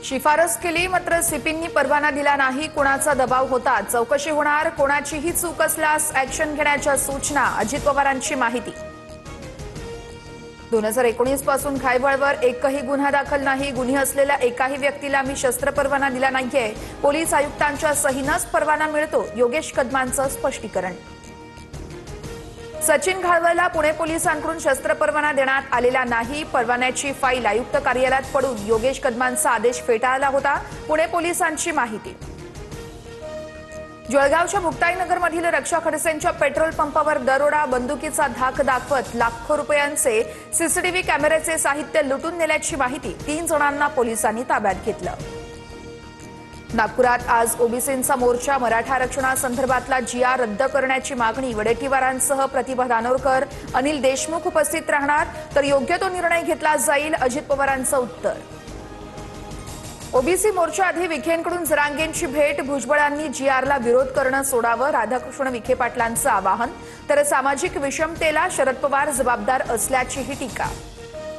शिफारस केली मात्र सीपींनी परवाना दिला नाही। कोणाचा दबाव होता? चौकशी होणार। कोणाचीही चूक असल्यास ऍक्शन घेण्याच्या सूचना। अजित पवारांची माहिती। 2019 पासून खायबळवर एकही गुन्हा दाखल नाही। गुन्हे असलेल्या एकाही व्यक्तीला मी शस्त्र परवाना दिला नाहीये। पोलीस आयुक्तांच्या सहीनंच परवाना मिळतो। योगेश कदमांचं स्पष्टीकरण। सचिन घाळवळला पुणे पोलिसांकडून शस्त्र परवाना देण्यात आलेला नाही। परवान्याची फाईल आयुक्त कार्यालयात पडून योगेश कदमांचा आदेश फेटाळला होता। पुणे पोलिसांची माहिती। जळगावच्या मुक्ताईनगरमधील रक्षा खडसेंच्या पेट्रोल पंपावर दरोडा। बंदुकीचा धाक दाखवत लाखो रुपयांचे सीसीटीव्ही कॅमेऱ्याचे साहित्य लुटून नेल्याची माहिती। 3 जणांना पोलिसांनी ताब्यात घेतलं। नागपुरात आज ओबीसींचा मोर्चा। मराठा आरक्षणासंदर्भातला जीआर रद्द करण्याची मागणी। वडेट्टीवारांसह प्रतिभा दानोरकर, अनिल देशमुख उपस्थित राहणार, तर योग्य तो निर्णय घेतला जाईल, अजित पवारांचं उत्तर। ओबीसी मोर्चाआधी विखेंकडून जरांगेंची भेट। भुजबळांनी जीआरला विरोध करणं सोडावं, राधाकृष्ण विखे पाटलांचं आवाहन। तर सामाजिक विषमतेला शरद पवार जबाबदार असल्याचीही टीका।